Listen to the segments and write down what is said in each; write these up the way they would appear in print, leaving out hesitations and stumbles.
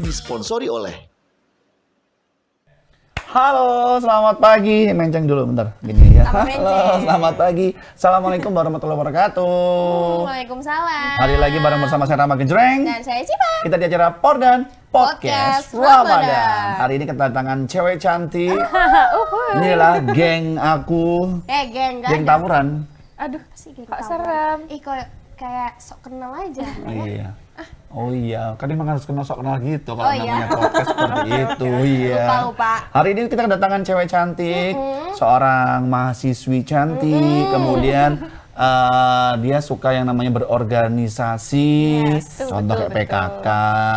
disponsori oleh. Halo, selamat pagi. Menceng dulu bentar. Gini ya. Halo, selamat pagi. Assalamualaikum warahmatullahi wabarakatuh. Waalaikumsalam. Hari lagi bareng bersama saya Rama Genjreng. Dan saya Cipa. Kita di acara Pordan Podcast Ramadan. Hari ini kedatangan cewek cantik. Inilah geng aku. Geng tawuran. Aduh, sih Kok serem? Ih, kok kayak sok kenal aja. Iya. Oh iya, kan emang harus kenal sok kenal gitu kalau Oh, iya. namanya podcast seperti itu. Iya. Lupa. Hari ini kita kedatangan cewek cantik, seorang mahasiswi cantik, kemudian dia suka yang namanya berorganisasi, contoh kayak PKK.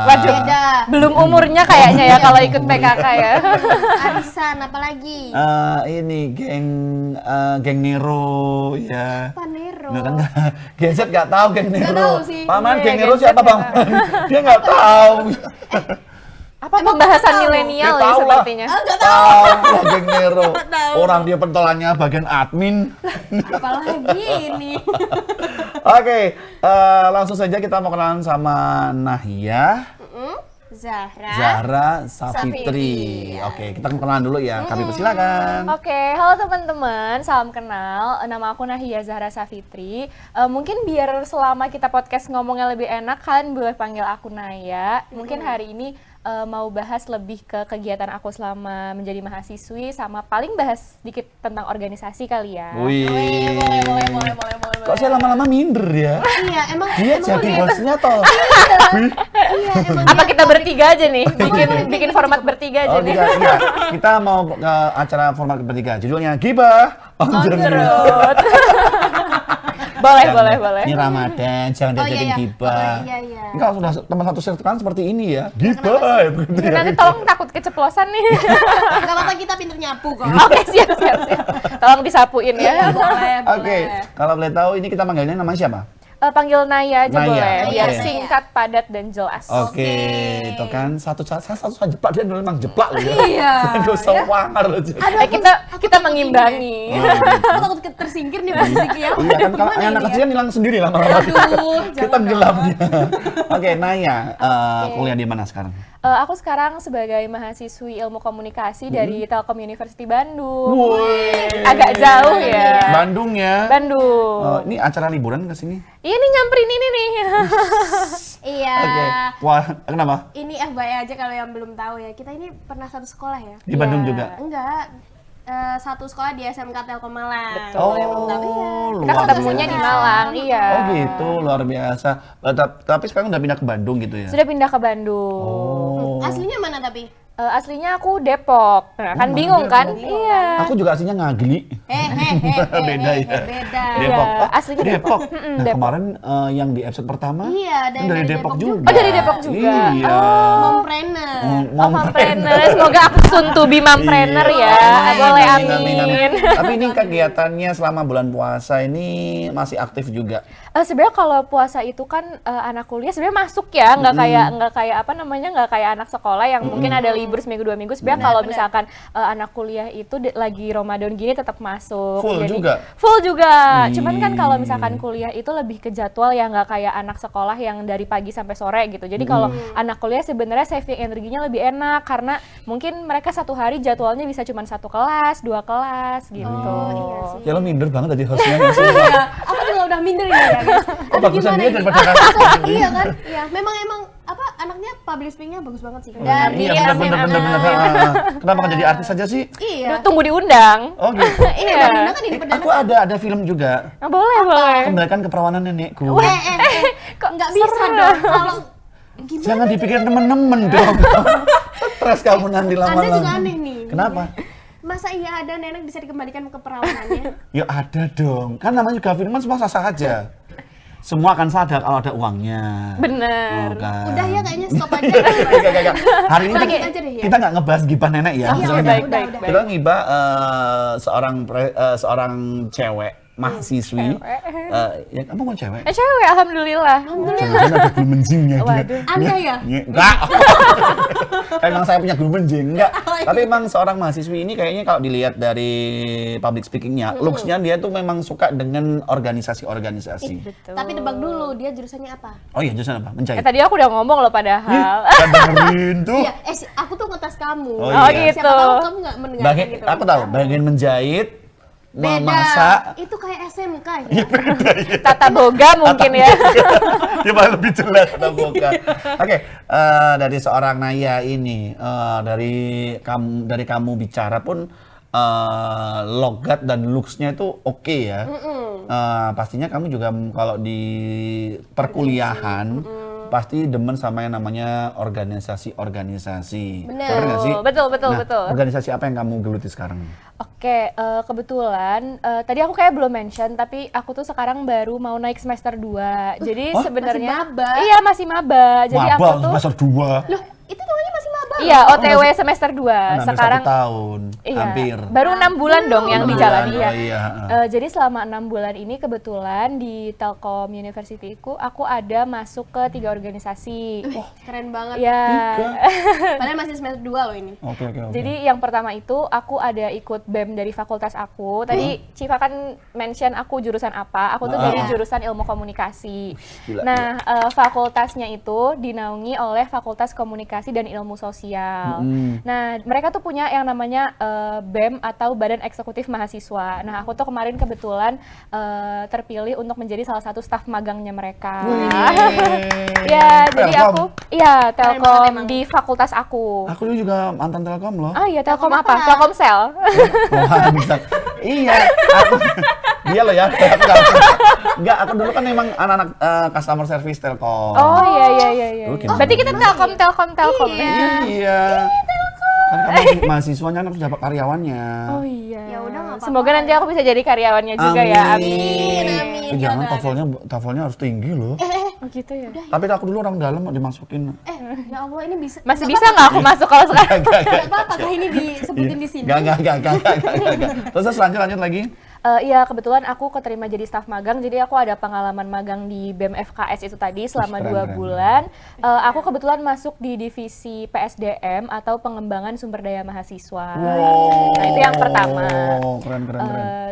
Waduh, Beda. belum umurnya kayaknya ya kalau ikut PKK ya. Arisan, apalagi? Ini geng Nero ya. Apa Nero? Nah, kan Gen Z nggak tahu geng Nero. tahu sih. Paman Iya, geng Nero Gen Z siapa nggak bang? Dia nggak tahu. Apa Emang pembahasan tahu? milenial Dia ya tahu lah. sepertinya? Enggak Tahu lah geng Nero. tahu. Orang dia pentolannya bagian admin. Apalagi ini. Oke, langsung saja kita mau kenalan sama Nahia. Zahra Safitri. Oke, kita kenalan dulu ya. Kami persilakan. Oke, halo teman-teman, salam kenal. Nama aku Nahia Zahra Safitri. Mungkin biar selama kita podcast ngomongnya lebih enak, kalian boleh panggil aku Naya. Mungkin hari ini mau bahas lebih ke kegiatan aku selama menjadi mahasiswi, sama paling bahas sedikit tentang organisasi kali ya. Wih. Boleh. Kok saya lama-lama minder ya? Iya, emang Dia jadi hostnya toh. iya, emang Apa dia- kita bertiga aja nih? Bikin format bertiga aja Oh nih. tidak. Kita mau ke acara format bertiga. Judulnya Gibah on the Road. Road. boleh. Ini Ramadan, jangan Oh, diajakin iya. gibah. Oh, iya. Enggak, sudah teman satu circle kan seperti ini ya. Gibah ya begitu ya. Nanti tolong takut keceplosan nih. Gak apa-apa, kita pinter nyapu kok. Oke, siap. Tolong disapuin ya. Boleh. Oke, kalau boleh tahu ini kita manggilnya namanya siapa? panggil Naya aja Naya, boleh, biar oke. singkat, padat, dan jelas. Oke, itu kan satu saat jeplak, dia memang jeplak loh ya. Iya. Gak usah wangar loh. Kita mengimbangi. Aku takut tersingkir nih posisi Kia. Iya kan kalau anak kecil hilang sendiri lama-lama. Aduh, Kita jangan gelap dia. Oke, Naya, kuliah di mana sekarang? Aku sekarang sebagai mahasiswi ilmu komunikasi dari Telkom University Bandung. Woi. Agak jauh ya. Bandung ya. Bandung. Oh, ini acara liburan ke sini? Iya nih nyamperin ini nih. Iya. Oke. Wah, kenapa? Ini FYI aja kalau yang belum tahu ya. Kita ini pernah satu sekolah ya? Di Bandung Iya. juga. Enggak. Satu sekolah di SMK Telkom Malang. Betul. Yang belum tahu, iya. Kita luar ketemunya biasa. di Malang, iya. Oh gitu, luar biasa. Tapi sekarang udah pindah ke Bandung gitu ya? Sudah pindah ke Bandung. Oh. Aslinya mana tapi? Aslinya aku Depok. Nah, kan mana bingung kan? Depok? Iya. Aku juga aslinya Ngagli. Beda ya. Beda. Depok. Iya, Oh, aslinya Depok. Depok. Nah, Depok. kemarin yang di episode pertama Iya, kan dari Depok juga. Oh, dari Depok juga. Iya. Mompreneur. Mompreneur, semoga aku soon to be mompreneur ya. Boleh, amin. Tapi ini kegiatannya selama bulan puasa ini masih aktif juga. Sebenarnya kalau puasa itu kan anak kuliah sebenarnya masuk ya, nggak kayak apa namanya, nggak kayak anak sekolah yang mungkin ada libur seminggu 2 minggu. Sebenarnya kalau misalkan anak kuliah itu lagi Ramadan gini tetap masuk. Full Jadi, juga? Full juga. Cuman kan kalau misalkan kuliah itu lebih ke jadwal yang nggak kayak anak sekolah yang dari pagi sampai sore gitu. Jadi kalau anak kuliah sebenarnya saving energinya lebih enak karena mungkin mereka satu hari jadwalnya bisa cuma 1 kelas, 2 kelas gitu. iya sih. Ya lo minder banget tadi hostnya. Iya, aku juga udah minder ini ya guys. Oh, bagusan Gimana dia ini? daripada kakak. Iya kan? Iya, memang apa anaknya public speaking-nya bagus banget sih. Iya, bener. Kenapa nggak jadi artis aja sih? Iya. Tunggu diundang. Oh gitu. Iya. Dina kan ini perdana. Aku ada film juga. Nah, boleh. Kembalikan keperawanan nenekku. Kok nggak bisa dong kalau gimana? Jangan dipikir temen-temen dong. Stres kamu nanti lama-lama. Anda juga aneh nih. Kenapa? Masa iya ada nenek bisa dikembalikan ke perawanannya? Ya ada dong. Kan namanya juga film semua sah-sah aja. Semua akan sadar kalau ada uangnya. Bener. Oh, kan. Udah ya kayaknya stop aja. Enggak. Hari ini Lanjut aja deh ya. kita nggak ngebahas gibah nenek ya. Iya, Soalnya udah. kita ngibah seorang cewek mahasiswi. Ya kamu mau cewek? Cewek, alhamdulillah. Jangan ada belum menjingnya dia. Waduh. Anda ya? Enggak. emang saya punya guru benjing, enggak. Tapi emang seorang mahasiswi ini kayaknya kalau dilihat dari public speakingnya, looks-nya dia tuh memang suka dengan organisasi-organisasi. Betul. Tapi tebak dulu, dia jurusannya apa? Oh iya, jurusan apa? Menjahit. Tadi aku udah ngomong loh padahal. Dengerin tuh. Iya, aku tuh ngetes kamu. Oh, Oh iya. gitu. Siapa tahu kamu nggak mendengarkan Bagian, gitu. aku tahu, bagian menjahit, Beda. memasak. Itu kayak SMK ya. Iya, Tata boga mungkin ya. Dia malah lebih jelas atau bukan. Oke, dari seorang Naya ini, dari kamu bicara pun logat dan looks-nya itu oke ya. Pastinya kamu juga kalau di perkuliahan pasti demen sama yang namanya organisasi-organisasi. Bener. nggak sih? Betul, Nah, betul. organisasi apa yang kamu geluti sekarang? Oke, kebetulan tadi aku kayak belum mention, tapi aku tuh sekarang baru mau naik semester 2. Jadi Hah? sebenarnya Masih maba? Iya, masih maba. Jadi aku tuh semester 2. Loh, itu namanya masih maba. iya, OTW semester 2. Sekarang Sekarang 1 tahun, iya, hampir. baru 6 bulan dong yang 6 dijalani bulan, ya. oh iya, Jadi selama 6 bulan ini kebetulan di Telkom University-ku aku ada masuk ke 3 organisasi. Keren banget. Ya. Padahal masih semester 2 loh ini. Oke. Jadi yang pertama itu aku ada ikut BEM dari fakultas aku. Tadi Civa kan mention aku jurusan apa. Aku tuh dari jurusan ilmu komunikasi. Gila, Nah, fakultasnya itu dinaungi oleh Fakultas Komunikasi dan Ilmu Sosial. Nah, mereka tuh punya yang namanya BEM atau Badan Eksekutif Mahasiswa. Nah, aku tuh kemarin kebetulan terpilih untuk menjadi salah satu staf magangnya mereka. Ya, jadi Telkom. iya Keren banget Telkom emang. di fakultas aku. Aku juga mantan Telkom loh. Ah iya, Telkom Telkom apa? apa? Telkomsel. Wah, bisa. Iya, aku dia loh ya. Enggak, aku dulu kan memang anak-anak customer service Telkom. Oh iya. Lu gimana? Berarti kita Telkom. Iya. Kan kamu mahasiswanya harus dapat karyawannya. Oh iya. Ya udah, nggak apa-apa. Semoga nanti aku bisa jadi karyawannya juga ya. Amin. Amin. Jangan Ya, TOEFL-nya harus tinggi loh. Oh gitu ya. Tapi aku dulu orang dalam mau dimasukin. ya Allah, ini bisa. Masih bisa nggak aku masuk kalau sekarang? Enggak apa-apa kah ini disebutin di sini? Enggak. Terus lanjut lagi. Iya, kebetulan aku keterima jadi staf magang, jadi aku ada pengalaman magang di BEM FKS itu tadi selama Keren, 2 keren. bulan. Aku kebetulan masuk di divisi PSDM atau pengembangan sumber daya mahasiswa. Nah, itu yang pertama. Keren.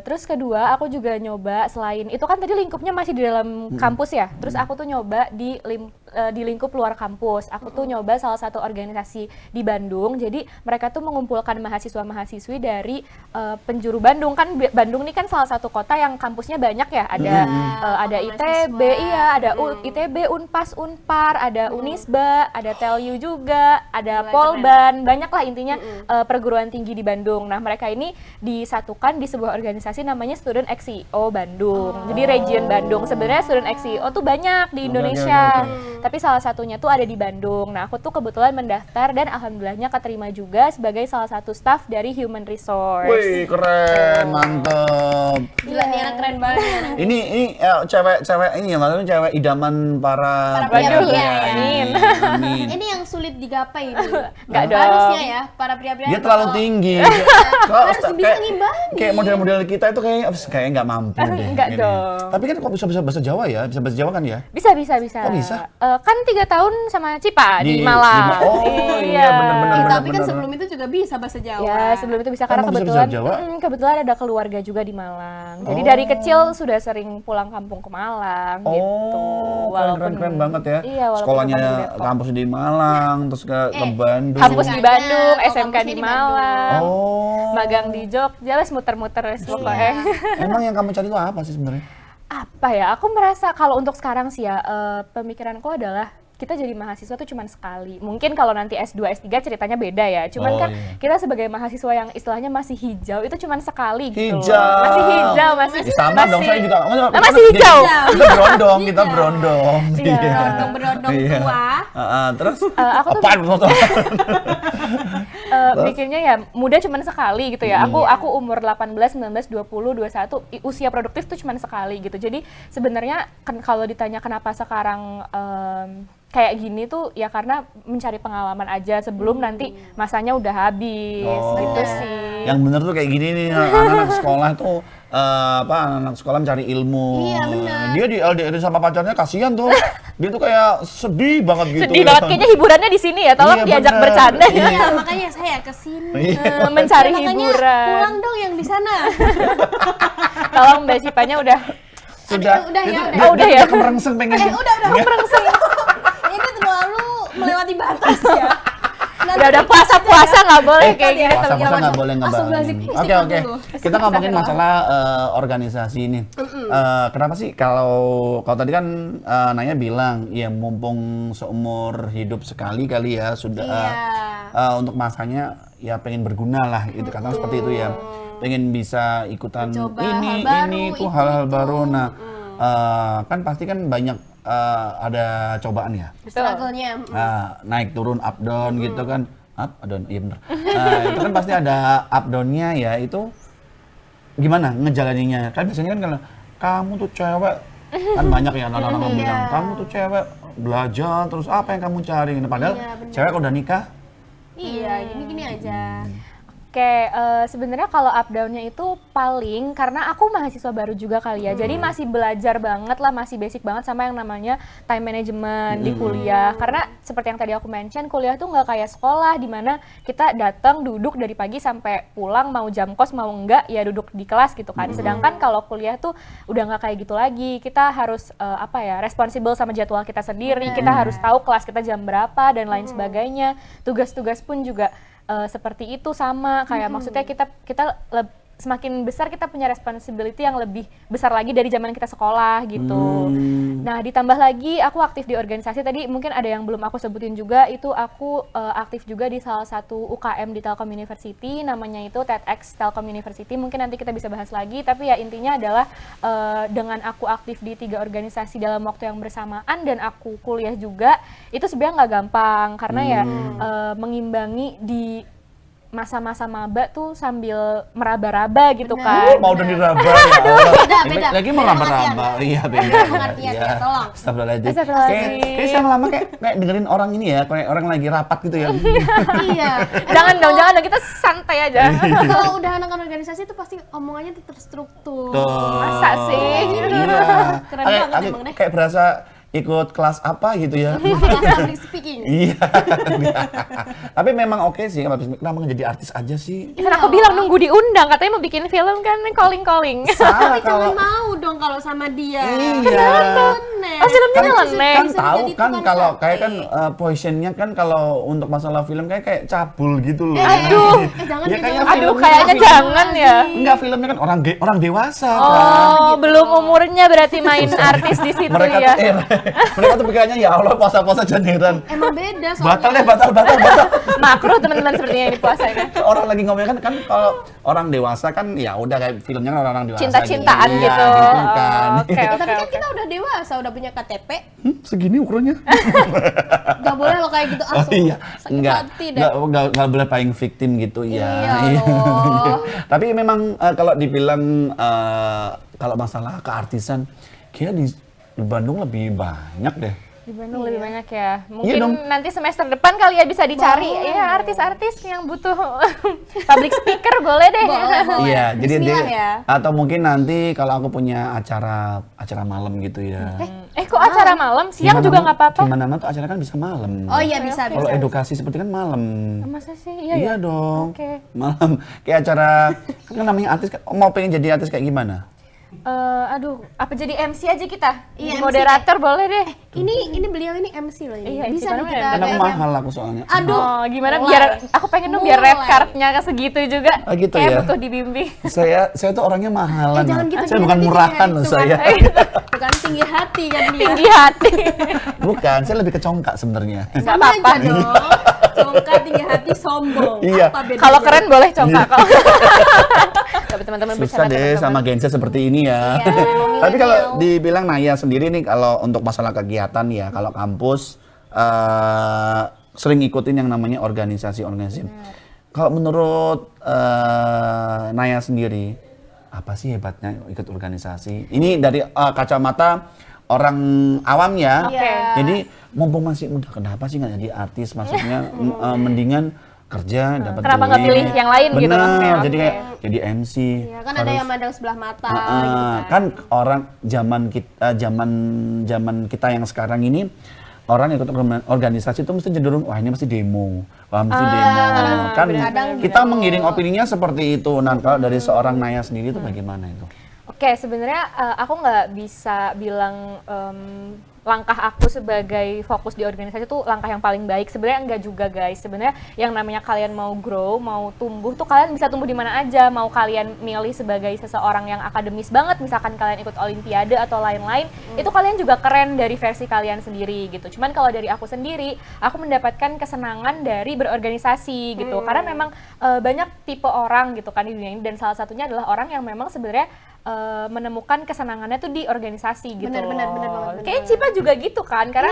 Terus kedua, aku juga nyoba selain itu kan tadi lingkupnya masih di dalam kampus ya. Terus aku tuh nyoba di lingkup luar kampus. Aku tuh nyoba salah satu organisasi di Bandung. Jadi mereka tuh mengumpulkan mahasiswa-mahasiswi dari penjuru Bandung. Kan Bandung ini kan salah satu kota yang kampusnya banyak ya. Ada ITB, iya, ada ITB, Unpas, Unpar, ada Unisba, ada TELU juga, ada Polban, banyak lah intinya perguruan tinggi di Bandung. Nah, mereka ini disatukan di sebuah organisasi namanya Student XCO Bandung. Jadi region Bandung. Sebenarnya Student XCO tuh banyak di Indonesia. Tapi salah satunya tuh ada di Bandung. Nah, aku tuh kebetulan mendaftar dan alhamdulillahnya keterima juga sebagai salah satu staff dari Human Resource. Wih, keren, mantep. Gila nih anak keren banget. nih anak. Ini cewek ini ya, maksudnya cewek idaman para pria-pria, pria. ya. Amin. Ini yang sulit digapai ini. Nggak dong. Harusnya ya para pria-pria. Dia terlalu kalau- tinggi. Harus bisa ngimbangin. Kayak model-model kita itu kayak nggak mampu deh. Nggak gini. dong. Tapi kan kok bisa bahasa Jawa ya? Bisa bahasa Jawa kan ya? Bisa. Oh, bisa? Kan 3 tahun sama Cipa di Malang. Oh, iya, bener-bener. Tapi kan bener. sebelum itu juga bisa bahasa Jawa. Ya, sebelum itu bisa karena Emang bisa kebetulan bahasa Jawa? kebetulan ada keluarga juga di Malang. Jadi Oh. dari kecil sudah sering pulang kampung ke Malang gitu. Oh, keren banget ya. Iya, walaupun Sekolahnya bukan di Depok. kampus di Malang, terus ke Bandung. Kampus di Bandung, Oh, SMK kampusnya di di Malang. Oh. Magang di Jogja, wes muter-muter wes pokoknya. Emang yang kamu cari itu apa sih sebenarnya? Apa ya? Aku merasa kalau untuk sekarang sih ya, pemikiranku adalah kita jadi mahasiswa tuh cuman sekali. Mungkin kalau nanti S2, S3 ceritanya beda ya. Cuman Oh, kan iya. kita sebagai mahasiswa yang istilahnya masih hijau itu cuman sekali gitu. Hijau. Loh. Masih hijau, masih Sama dong, saya juga. masih hijau. Kita berondong, kita berondong. Iya. Berondong Iya. tua. Terus aku tuh apaan berondong? mikirnya ya muda cuman sekali gitu ya. Aku umur 18, 19, 20, 21 usia produktif tuh cuman sekali gitu. Jadi sebenarnya kan kalau ditanya kenapa sekarang kayak gini tuh ya karena mencari pengalaman aja sebelum nanti masanya udah habis Oh. gitu sih. yang bener tuh kayak gini nih, anak-anak sekolah tuh anak sekolah mencari ilmu. Iya, benar. Dia di LDR sama pacarnya, kasihan tuh. Dia tuh kayak sedih banget gitu. Sedih ya. banget, kayaknya hiburannya di sini ya, tolong Iya, diajak bener. bercanda. Iya, makanya saya kesini. Mencari Makanya hiburan. pulang dong yang di sana. Tolong Mbak Cipanya udah Sudah. Udah ya, Dia- udah. dia- Udah dia ya. kemerengseng pengen. udah merengseng. Ini terlalu melewati batas ya. udah puasa nggak boleh kayak gini. Puasa-puasa nggak boleh Astagfirullahaladzim. ngebangun. Istighfar Oke. dulu. Kita ngomongin masalah organisasi ini. Kenapa sih kalau tadi kan Naya bilang ya mumpung seumur hidup sekali kali ya sudah Iya. untuk masanya ya pengen berguna lah gitu kata seperti itu ya. Pengen bisa ikutan Mencoba ini hal baru, itu itu, hal-hal itu. baru. Nah, kan pasti kan banyak ada cobaan ya. Struggle-nya. Naik turun up down gitu kan, up down iya bener. Itu kan pasti ada up downnya ya, itu gimana ngejalaninnya? Kan biasanya kan kalau kamu tuh cewek kan banyak ya anak-anak bilang kamu tuh cewek belajar terus apa yang kamu cari? Nah, padahal Iya, bener. cewek udah nikah. Iya, gini-gini aja. Oke, sebenarnya kalau up down-nya itu paling karena aku mahasiswa baru juga kali ya. Jadi masih belajar banget lah, masih basic banget sama yang namanya time management di kuliah. Karena seperti yang tadi aku mention, kuliah tuh nggak kayak sekolah di mana kita datang duduk dari pagi sampai pulang mau jam kos mau enggak ya duduk di kelas gitu kan. Sedangkan kalau kuliah tuh udah nggak kayak gitu lagi. Kita harus responsible sama jadwal kita sendiri. Kita harus tahu kelas kita jam berapa dan lain sebagainya. Tugas-tugas pun juga seperti itu sama kayak maksudnya kita semakin besar kita punya responsibility yang lebih besar lagi dari zaman kita sekolah gitu. Nah, ditambah lagi aku aktif di organisasi tadi mungkin ada yang belum aku sebutin juga itu aku aktif juga di salah satu UKM di Telkom University namanya itu TEDx Telkom University. Mungkin nanti kita bisa bahas lagi tapi ya intinya adalah dengan aku aktif di 3 organisasi dalam waktu yang bersamaan dan aku kuliah juga itu sebenarnya nggak gampang karena ya mengimbangi di masa-masa maba tuh sambil meraba-raba gitu kan. Mau udah diraba ya. Beda. Lagi mau raba-raba. Iya beda. pengertian ya, tolong. Astagfirullahaladzim. Astagfirullahaladzim. Kayak saya lama kayak dengerin orang ini ya, kayak orang lagi rapat gitu ya. Iya. Jangan dong, kita santai aja. Kalau udah anak organisasi itu pasti omongannya tuh terstruktur. Masa sih? Iya. Keren banget emang deh. Kayak berasa ikut kelas apa gitu ya. Kelas public speaking. Iya. Tapi memang oke sih, kenapa nggak jadi artis aja sih? Kan aku bilang nunggu diundang, katanya mau bikin film kan calling-calling. Salah Tapi jangan kalau mau dong kalau sama dia. iya. Nyeleneh. Oh, filmnya Kan, nyeleneh. kan Bisa tahu jadi kan tukang kalau sate. kayak kan positionnya kan kalau untuk masalah film kayak cabul gitu loh. Aduh. Jangan Ya, gitu. kayaknya Aduh, filmnya- kayaknya jangan ya. Enggak, filmnya kan orang dewasa kan. Oh, belum umurnya berarti main artis di situ Mereka ya. tuh mereka tuh pikirannya ya Allah puasa-puasa janeran. Emang beda soalnya. Batal deh, batal. Makruh teman-teman sepertinya ini puasanya. Orang lagi ngomongin kan kalau orang dewasa kan ya udah kayak filmnya kan orang dewasa. Cinta-cintaan Iya, gitu. gitu kan. Oh, oke, Tapi kan kita udah dewasa, udah punya KTP. Segini ukurannya. Gak boleh lo kayak gitu Oh langsung. iya, Sakit hati deh. enggak boleh playing victim gitu ya. Iya loh. Tapi memang kalau dibilang kalau masalah keartisan, kayaknya di Bandung lebih banyak deh. Di Bandung lebih banyak ya. Mungkin Iya dong. nanti semester depan kali ya bisa dicari. Ya artis-artis yang butuh public speaker boleh deh. Boleh. Iya, jadi Bismillah ya. atau mungkin nanti kalau aku punya acara malam gitu ya. Kok acara malam? Siang juga nggak apa-apa. Gimana tuh acara kan bisa malam. Oh iya bisa Kalau bisa. edukasi seperti kan malam. Masa sih? Iya Iya ya. dong. Oke. Malam kayak acara kan namanya artis kan mau pengen jadi artis kayak gimana? Aduh, apa jadi MC aja kita? Iya, Jadi MC moderator boleh deh. Ini beliau ini MC loh ini. Iya, MC Bisa nih banget. kita. Kan aku kayak- mahal aku soalnya. Aduh. Oh, gimana mulai. biar aku pengen dong biar red Mulai. cardnya ke segitu juga. Oh, gitu Kayak ya? butuh dibimbing. Saya tuh orangnya mahalan. jangan Mas. gitu, Saya jangan bukan gitu, murahan jangan loh gitu, saya. Bukan tinggi hati kan dia. Tinggi hati. Bukan, saya lebih ke congkak sebenarnya. Nggak Sama apa-apa. aja dong. Congkak tinggi hati sombong. Iya. Apa bedanya? Kalau keren boleh congkak. Kalau tapi teman-teman Susah bercanda, deh teman-teman. sama genset seperti ini ya. Iya, Tapi kalau milenial. dibilang Naya sendiri nih kalau untuk masalah kegiatan ya, kalau kampus sering ikutin yang namanya organisasi-organisasi. Kalau menurut Naya sendiri, apa sih hebatnya ikut organisasi? Ini dari kacamata orang awam ya. Iya. Jadi mumpung masih muda, kenapa sih nggak jadi artis? Maksudnya mendingan kerja dapat Kenapa nggak duit. pilih yang lain gitu? Bener, Oke, jadi oke. kayak jadi MC. Ya kan ada yang mandang sebelah mata Heeh, gitu kan orang zaman kita yang sekarang ini orang ikut organisasi itu mesti cenderung wah ini mesti demo, wah mesti demo. Kan kadang kita mengiring opininya seperti itu. Nah, kalau dari seorang Naya sendiri itu bagaimana itu? Oke, sebenarnya aku nggak bisa bilang langkah aku sebagai fokus di organisasi itu langkah yang paling baik. Sebenarnya enggak juga guys. Sebenarnya yang namanya kalian mau grow, mau tumbuh tuh kalian bisa tumbuh di mana aja. Mau kalian milih sebagai seseorang yang akademis banget, misalkan kalian ikut olimpiade atau lain-lain, itu kalian juga keren dari versi kalian sendiri gitu. Cuman kalau dari aku sendiri, aku mendapatkan kesenangan dari berorganisasi gitu. Karena memang banyak tipe orang gitu kan di dunia ini, dan salah satunya adalah orang yang memang sebenarnya menemukan kesenangannya tuh di organisasi gitu. Bener loh. banget. Kayak Cipa juga gitu kan, karena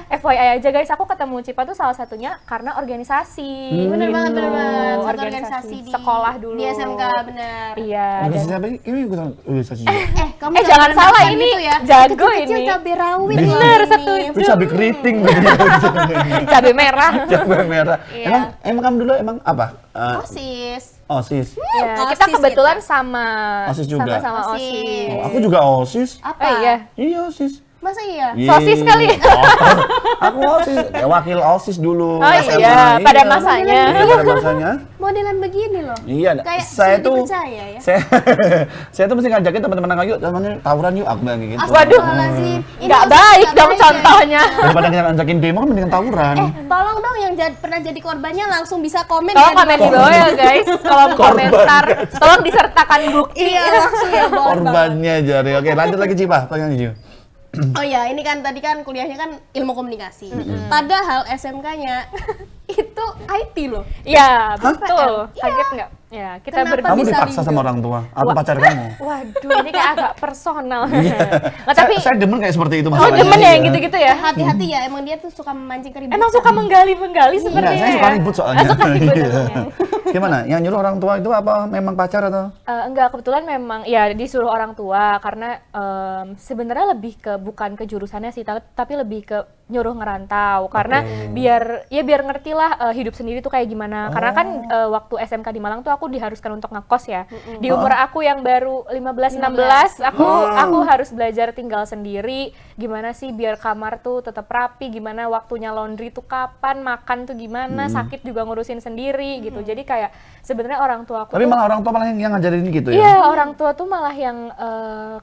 FYI aja guys, aku ketemu Cipa tuh salah satunya karena organisasi. Bener banget. Satu Organisasi organisasi di sekolah dulu. Di SMK, bener. Iya. Organisasi apa? Ini ikutan organisasi juga. Kamu Jangan salah, merendahkan ini gitu ya. jago Kecil-kecil ini. cabai rawit Bener, loh ini. setuju. Itu cabai keriting. Cabai merah. Cabai merah. Iya. Emang kamu dulu emang apa? OSIS. OSIS. Ya, OSIS kita kebetulan kita. sama OSIS juga? sama OSIS. OSIS. Oh, aku juga OSIS. Apa? Iya. Iya OSIS. Masa iya? Sosis kali. Aku OSIS, wakil OSIS dulu. Oh SMA. iya, pada masanya. Iya, pada masanya. Modelan begini loh. Iya, Kayak saya sudah tuh dipercaya ya. saya tuh mesti ngajakin teman-teman aku, yuk teman-teman tawuran yuk, aku bilang kayak gitu. Waduh. Astagfirullahaladzim. Ini Nggak OSIS baik nggak dong baik ya. contohnya. Daripada kita ngajakin demo kan mendingan tawuran. Tolong dong yang pernah jadi korbannya langsung bisa komen Tolong ya komen di bawah ya guys, kolom Korban, komentar. Tolong disertakan bukti. Iya langsung ya boleh banget. Korbannya jadi. Oke, lanjut lagi Cipa, pertanyaan Cipa. Oh ya, ini kan tadi kan kuliahnya kan ilmu komunikasi. Padahal SMK-nya itu IT loh. Iya, betul. Kaget nggak? Ya, kita Kenapa Kamu bisa dipaksa rindu? sama orang tua atau pacar kamu? Waduh, ini kayak agak personal. Iya. Nggak, tapi saya demen kayak seperti itu oh masalahnya. demen ya Iya. yang gitu-gitu ya? Hati-hati ya, emang dia tuh suka memancing keributan. Emang suka menggali-menggali sepertinya Enggak, saya suka ya? ribut soalnya. Ah, suka ribut Iya. emangnya. Gimana? Yang nyuruh orang tua itu apa memang pacar atau? Enggak, kebetulan memang ya disuruh orang tua karena sebenarnya lebih ke bukan ke jurusannya sih, tapi lebih ke nyuruh ngerantau karena biar ngerti lah hidup sendiri tuh kayak gimana. Karena kan waktu SMK di Malang tuh aku diharuskan untuk ngekos ya. Di umur aku yang baru 15-16, aku harus belajar tinggal sendiri. Gimana sih biar kamar tuh tetap rapi, gimana waktunya laundry tuh kapan, makan tuh gimana, sakit juga ngurusin sendiri gitu. Jadi kayak sebenarnya orang tua aku Tapi tuh, malah orang tua malah yang ngajarin gitu ya? iya, orang tua tuh malah yang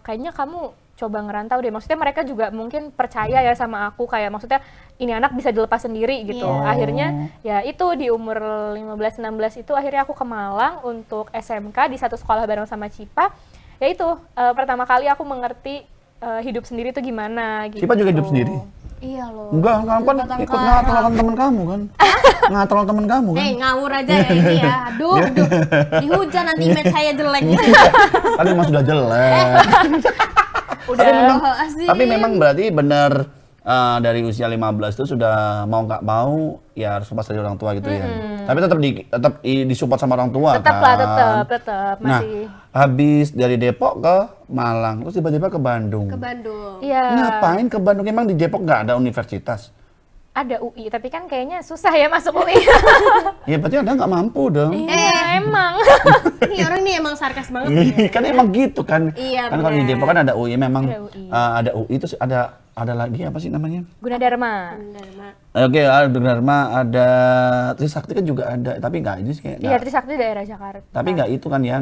kayaknya kamu coba ngerantau deh. Maksudnya mereka juga mungkin percaya ya sama aku, kayak maksudnya ini anak bisa dilepas sendiri gitu. Akhirnya ya itu di umur 15-16 itu akhirnya aku ke Malang untuk SMK di satu sekolah bareng sama Cipa. Ya itu pertama kali aku mengerti hidup sendiri tuh gimana gitu. Cipa juga hidup sendiri? Iya loh. Enggak, kamu kan ikut ngatur temen kamu kan? Ngatur temen kamu kan? Ngawur aja ya ini ya. Aduh. Dihujat nanti image saya jelek. Kan emang sudah jelek. Tapi memang berarti benar dari usia 15 itu sudah mau nggak mau ya harus lepas dari orang tua gitu ya. Tapi tetap disupport sama orang tua Tetap kan. lah, tetap Nah, masih. habis dari Depok ke Malang, terus tiba-tiba ke Bandung. Ke Bandung. Iya. Ngapain ke Bandung? Emang di Depok nggak ada universitas? Ada UI, tapi kan kayaknya susah ya masuk UI. Ya berarti Anda nggak mampu dong. Emang. Ini orang nih emang sarkas banget. Ya. Kan emang gitu kan. Iya, Kan kalau di benar. Depok kan ada UI memang Ada UI. ada UI terus ada lagi apa sih namanya? Gunadarma. Bener, Mak. Oke, ada Dharma, ada Trisakti kan juga ada, tapi nggak ini sih kayak Iya, nggak. Trisakti daerah Jakarta. Tapi nggak itu kan ya,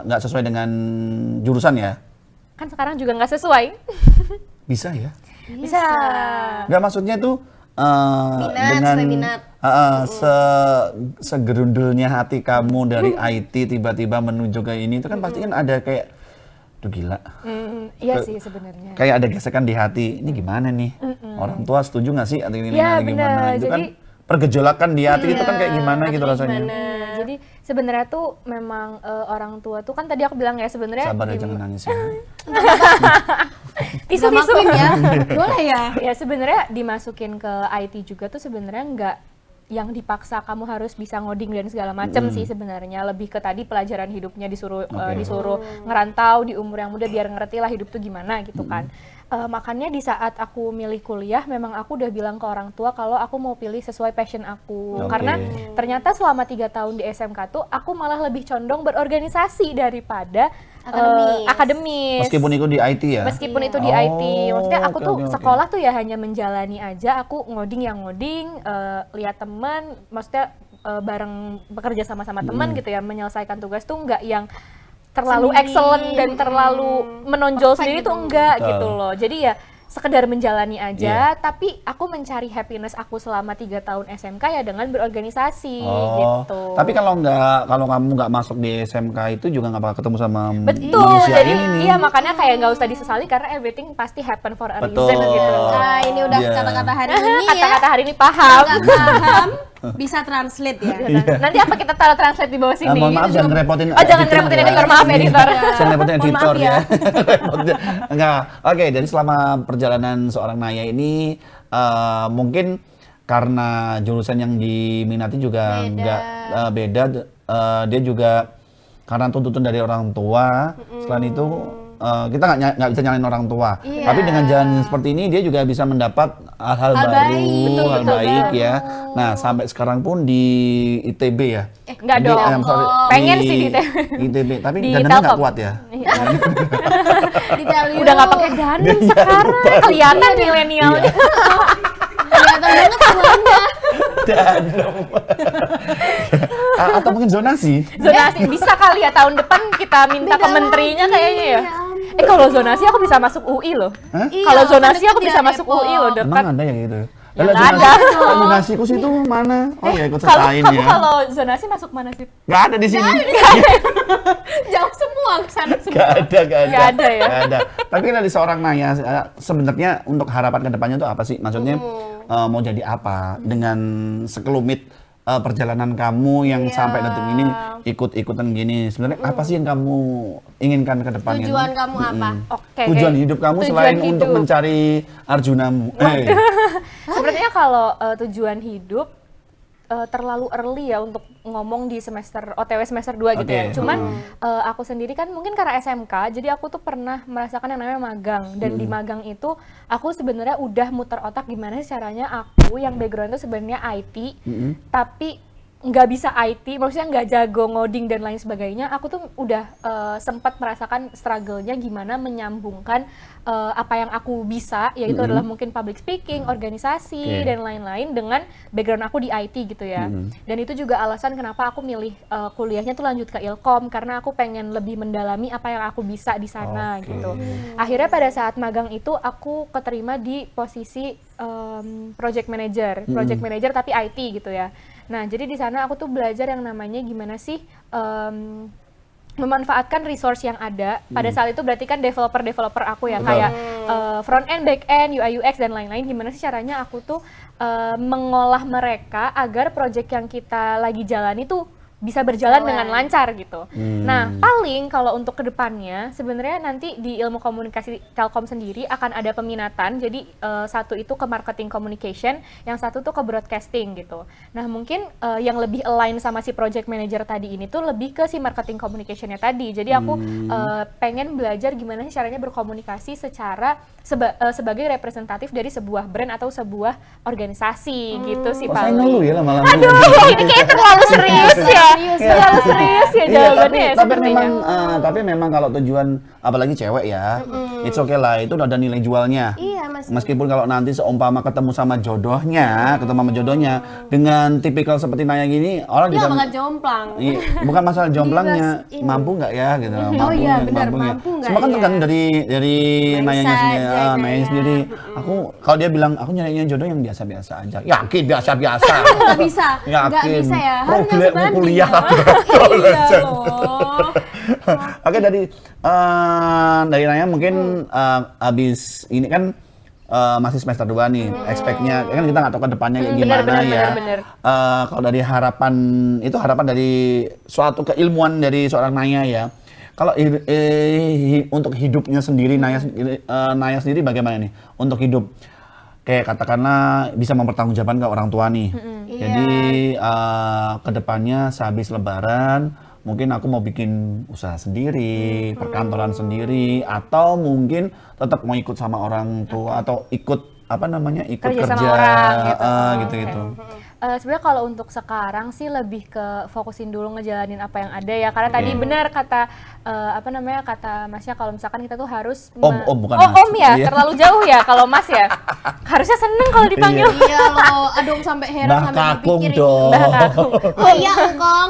nggak sesuai dengan jurusan ya. Kan sekarang juga nggak sesuai. Bisa ya? Bisa. Nggak maksudnya tuh Minat, dengan sesuai minat. segerundulnya hati kamu dari IT tiba-tiba menuju ke ini itu kan pasti kan ada kayak, tuh gila. Iya sih sebenarnya. Kayak ada gesekan di hati, ini gimana nih? Orang tua setuju nggak sih? Atau ini Iya, gimana? benar. Itu kan Jadi- pergejolakan di hati itu kan kayak gimana gitu rasanya. Jadi sebenarnya tuh memang orang tua tuh kan tadi aku bilang ya sebenarnya Sabar ya, jangan nangis ya. tisu-tisu. Drama queen ya. Boleh ya. Ya sebenarnya dimasukin ke IT juga tuh sebenarnya nggak yang dipaksa kamu harus bisa ngoding dan segala macam sih sebenarnya, lebih ke tadi pelajaran hidupnya disuruh disuruh ngerantau di umur yang muda biar ngerti lah hidup tuh gimana gitu kan. Makanya di saat aku milih kuliah, memang aku udah bilang ke orang tua kalau aku mau pilih sesuai passion aku. Oke. Karena ternyata selama 3 tahun di SMK tuh aku malah lebih condong berorganisasi daripada akademis. Meskipun ikut di IT ya? Meskipun itu di Oh, IT, maksudnya aku oke, tuh oke, oke. sekolah tuh ya hanya menjalani aja, aku ngoding yang ngoding, lihat teman, maksudnya bareng bekerja sama-sama teman gitu ya, menyelesaikan tugas tuh nggak yang terlalu Sendiri. excellent dan terlalu menonjol Perfect sendiri gitu. tuh enggak Betul. gitu loh. Jadi ya sekedar menjalani aja, Iya. tapi aku mencari happiness aku selama 3 tahun SMK ya dengan berorganisasi Oh, gitu. tapi kalau kamu nggak masuk di SMK itu juga nggak bakal ketemu sama Betul, manusia jadi ini. iya makanya kayak nggak usah disesali karena everything pasti happen for a Betul. reason gitu. Nah, ini udah Iya. kata-kata hari ini ya. Kata-kata hari ini paham. Nggak paham, bisa translate ya. Nanti apa kita taruh translate di bawah sini? Mohon maaf jangan ngerepotin. Oh, jangan ngerepotin editor, maaf editor. Jangan ngerepotin Mohon editor maaf ya. ya. Repotnya. Enggak. Oke, jadi selama perjalanan seorang Naya ini mungkin karena jurusan yang diminati juga Beda. nggak beda. Dia juga karena tuntutan dari orang tua. Selain itu kita nggak bisa nyalain orang tua. Iya. Tapi dengan jalan seperti ini dia juga bisa mendapat hal-hal Hal baru, baik. Betul, hal betul, baik betul. ya. Nah, sampai sekarang pun di ITB ya. Enggak dong. Pengen sih di ITB, tapi Di dananya nggak Telkom. kuat ya. Di tell you. Udah nggak pakai dandan sekarang. Kelihatan milenialnya. Iya. Kelihatan banget semuanya. Atau mungkin zonasi. Zonasi bisa kali ya tahun depan kita minta ke menterinya kayaknya ya. Kalau zonasi aku bisa masuk UI loh. Hah? Iya, Kalau kan zonasi deket aku ya, bisa masuk Depok. UI loh, dekat. Emang ada yang gitu? Ya, Lah, nggak zonasi- ada. oh, zonasiku sih itu mana? Oh ya ikut Kalau sertain kamu ya. kalau zonasi masuk mana sih? Nggak ada di sini. Jauh semua ke sana semua. Nggak ada. Nggak ada ya? Nggak ada. Tapi dari seorang Naya, sebenarnya untuk harapan kedepannya itu apa sih? Maksudnya mau jadi apa dengan sekelumit perjalanan kamu yang Iya. sampai detik ini ikut-ikutan gini. Sebenarnya apa sih yang kamu inginkan ke depannya? Tujuan kamu apa? Oke. Tujuan kayak- hidup kamu tujuan selain hidup. untuk mencari Arjunamu. Sebenarnya kalau tujuan hidup terlalu early ya untuk ngomong di semester OTW semester 2 gitu ya. Oke. Cuman aku sendiri kan mungkin karena SMK, jadi aku tuh pernah merasakan yang namanya magang. Dan di magang itu aku sebenarnya udah muter otak gimana sih caranya aku yang background itu sebenarnya IT, tapi nggak bisa IT, maksudnya nggak jago ngoding dan lain sebagainya. Aku tuh udah sempat merasakan struggle-nya gimana menyambungkan apa yang aku bisa, yaitu adalah mungkin public speaking, organisasi, Oke. dan lain-lain dengan background aku di IT gitu ya. Dan itu juga alasan kenapa aku milih kuliahnya tuh lanjut ke Ilkom, karena aku pengen lebih mendalami apa yang aku bisa di sana Oke. gitu. Akhirnya pada saat magang itu aku keterima di posisi project manager tapi IT gitu ya. Nah, jadi di sana aku tuh belajar yang namanya gimana sih memanfaatkan resource yang ada. Pada saat itu berarti kan developer aku ya, Betul. kayak front end, back end, UI UX dan lain-lain. Gimana sih caranya aku tuh mengolah mereka agar project yang kita lagi jalani tuh bisa berjalan dengan lancar gitu. Nah, paling kalau untuk kedepannya sebenarnya nanti di ilmu komunikasi Telkom sendiri akan ada peminatan. Jadi satu itu ke marketing communication, yang satu tuh ke broadcasting gitu. Nah, mungkin yang lebih align sama si project manager tadi ini tuh lebih ke si marketing communicationnya tadi. Jadi aku pengen belajar gimana sih caranya berkomunikasi secara sebagai representatif dari sebuah brand atau sebuah organisasi gitu sih Oh, saya paling. ngeluh ya lama-lama. Aduh, ini kayak terlalu serius ya. Terlalu serius ya Iya, jawabannya ya tapi sepertinya. memang kalau tujuan apalagi cewek ya, it's okay lah, itu udah ada nilai jualnya. Iya, Mas. Meskipun kalau nanti seumpama ketemu sama jodohnya, dengan tipikal seperti Naya gini, orang Dia juga nggak bakal jomplang. Iya, bukan masalah jomblangnya, Ini. mampu nggak ya gitu. Oh iya, benar, mampu nggak Semua kan ya? tergantung dari Nayanya Mindset sendiri. aja, Nayanya ya. sendiri. Aku kalau dia bilang aku nyarinya jodoh yang biasa-biasa aja. Yakin biasa-biasa. Nggak bisa, nggak Yakin. bisa ya. Harus Problem yang sebanding kuliah. ya. Iya loh. Oke, dari Naya mungkin habis ini kan masih semester 2 nih, expect-nya kan kita nggak tahu ke depannya kayak gimana bener. Kalau dari harapan dari suatu keilmuan dari seorang Naya ya. Kalau untuk hidupnya sendiri Naya sendiri bagaimana nih untuk hidup? Kayak katakanlah bisa mempertanggungjawabkan ke orang tua nih. Jadi kedepannya sehabis Lebaran mungkin aku mau bikin usaha sendiri, perkantoran sendiri, atau mungkin tetap mau ikut sama orang tua atau ikut ikut Kerja kerja, sama orang gitu. gitu-gitu. Sebenarnya kalau untuk sekarang sih lebih ke fokusin dulu ngejalanin apa yang ada ya, karena tadi benar kata kata Masnya kalau misalkan kita tuh harus Om, bukan oh Mas. Om ya, Iya. terlalu jauh ya kalau Mas ya. Harusnya seneng kalau dipanggil. Iya loh, aduh sampai heran Mbah sampai Kakung berpikir ini. dong. Mbah Kakung. Oh iya, engkong,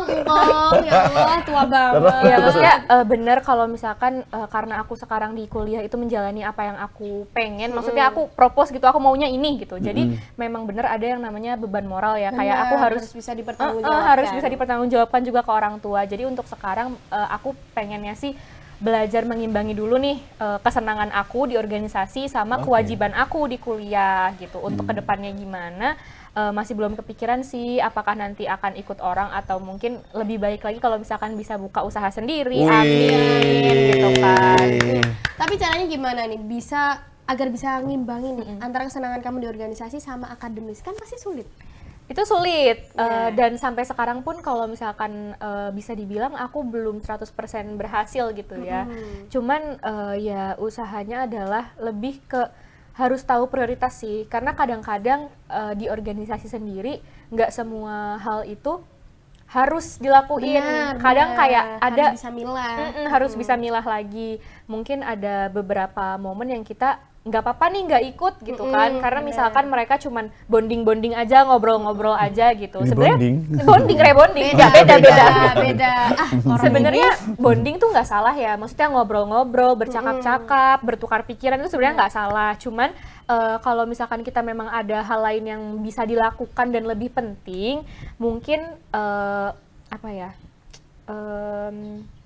ya Allah, tua banget. Ya maksudnya bener kalau misalkan karena aku sekarang di kuliah itu menjalani apa yang aku pengen, maksudnya aku propose gitu, aku maunya ini gitu. Jadi memang bener ada yang namanya beban moral ya, kayak aku harus bisa dipertanggungjawabkan. harus bisa dipertanggungjawabkan juga ke orang tua. Jadi untuk sekarang aku pengennya sih belajar mengimbangi dulu nih kesenangan aku di organisasi sama kewajiban aku di kuliah gitu. Untuk kedepannya gimana masih belum kepikiran sih, apakah nanti akan ikut orang atau mungkin lebih baik lagi kalau misalkan bisa buka usaha sendiri. Wih. Amin gitu kan. Tapi caranya gimana nih agar bisa ngimbangin nih antara kesenangan kamu di organisasi sama akademis, kan pasti sulit. Itu sulit, dan sampai sekarang pun kalau misalkan bisa dibilang aku belum 100% berhasil gitu ya. Cuman ya usahanya adalah lebih ke harus tahu prioritas sih, karena kadang-kadang di organisasi sendiri nggak semua hal itu harus dilakuin. Kadang kayak ada harus bisa milah. harus bisa milah lagi. Mungkin ada beberapa momen yang kita nggak apa-apa nih nggak ikut gitu kan, karena misalkan mereka cuman bonding aja, ngobrol-ngobrol aja gitu. Sebenarnya bonding rebonding nggak beda. Sebenarnya bonding tuh nggak salah ya, maksudnya ngobrol-ngobrol, bercakap-cakap, bertukar pikiran itu sebenarnya nggak salah. Cuman kalau misalkan kita memang ada hal lain yang bisa dilakukan dan lebih penting, mungkin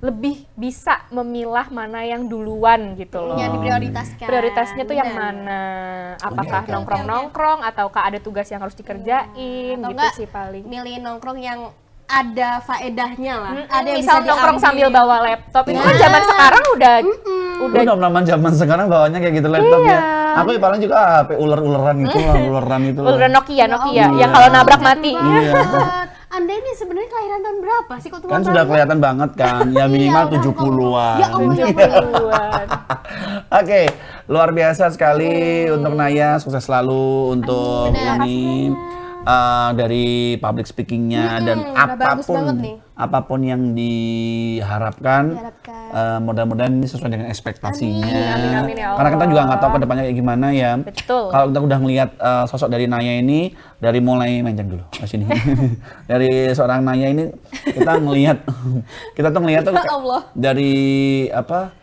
lebih bisa memilah mana yang duluan gitu loh. Yang diprioritaskan. Prioritasnya tuh yang Benar. mana? Apakah Oke. nongkrong-nongkrong ataukah ada tugas yang harus dikerjain Atau gitu enggak sih paling. milih nongkrong yang ada faedahnya lah. Ada yang Misal bisa nongkrong diambil. sambil bawa laptop, itu kan zaman sekarang udah Udah zaman sekarang bawanya kayak gitu laptop Iya. ya. Aku paling juga HP ular-ularan gitu lah, uleran itu. udah Nokia Ya yang kalau nabrak mati. Iya. Anda ini sebenarnya kelahiran tahun berapa sih kok tua Kan banget? sudah kelihatan banget kan, ya minimal udah, 70-an. Ya Allah, ya Duluan. Oke, luar biasa sekali untuk Naya, sukses selalu untuk ini dari public speakingnya dan udah bagus banget nih. apapun yang diharapkan, mudah-mudahan ini sesuai dengan ekspektasinya. Amin, ya Karena kita Allah. juga nggak tahu kedepannya kayak gimana ya. Betul. Kalau kita udah ngelihat sosok dari Naya ini dari mulai manjang dulu ke sini. Dari seorang Naya ini kita ngelihat tuh Ya Allah. dari apa?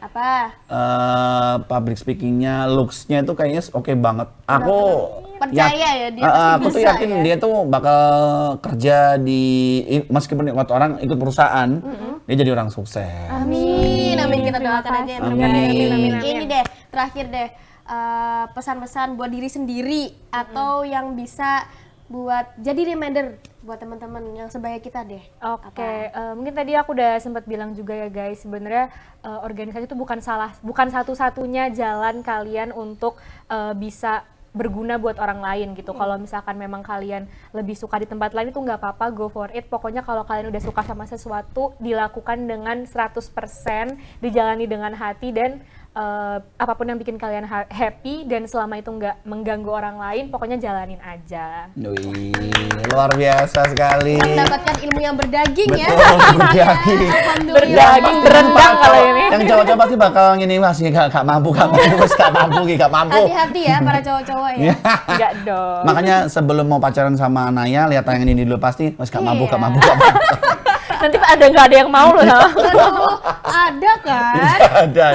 Public speakingnya, looks-nya itu kayaknya oke banget. Aku Percaya ya, dia pasti aku tuh bisa yakin ya. dia tuh bakal kerja meskipun waktu orang ikut perusahaan, dia jadi orang sukses. Amin, kita doakan aja yang terbaik. Amin. Ini deh, terakhir deh, pesan-pesan buat diri sendiri atau yang bisa buat jadi reminder buat teman-teman yang sebaya kita deh. Oke, mungkin tadi aku udah sempat bilang juga ya guys, sebenarnya organisasi itu bukan satu-satunya jalan kalian untuk bisa berguna buat orang lain gitu. Kalau misalkan memang kalian lebih suka di tempat lain itu nggak apa-apa, go for it. Pokoknya kalau kalian udah suka sama sesuatu, dilakukan dengan 100%, dijalani dengan hati dan apapun yang bikin kalian happy dan selama itu nggak mengganggu orang lain, pokoknya jalanin aja. Wih, luar biasa sekali. Mendapatkan ilmu yang berdaging ya. Betul, berdaging. Alhamdulillah. Berdaging, berendang kalau ini. Yang cowok-cowok pasti bakal gini, masih gak mampu, gak mampu. Hati-hati ya para cowok-cowok ya. Enggak dong. Makanya sebelum mau pacaran sama Naya, lihat tayangan ini dulu pasti, mas gak mampu. Nanti nggak ada yang mau loh sama. Aduh, ada kan? Ada.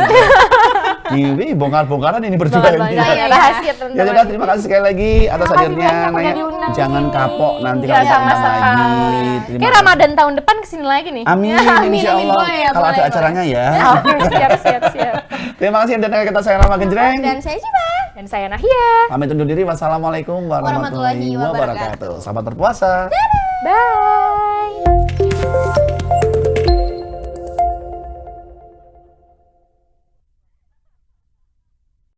Ini bongkar-bongkaran ini berdua Banget, ini. banget. Rahasia Ya teman-teman. sudah, terima kasih sekali lagi atas Makasih hadirnya banyak udah Naya. diundang Jangan nih. kapok nanti Ya, kalau diundang sama-sama. lagi. Terima Kayak kasih. Ramadan tahun depan kesini lagi nih. Amin, Amin, insya amin, Allah. boleh ya, Kalau ada boleh, acaranya ya. Siap. Terima kasih dan kita saya Rama Genjreng. Dan saya Cipa. Dan saya Nahia. Pamit undur diri. Wassalamualaikum warahmatullahi Warahmatullahi wabarakatuh. wabarakatuh. Selamat berpuasa. Bye.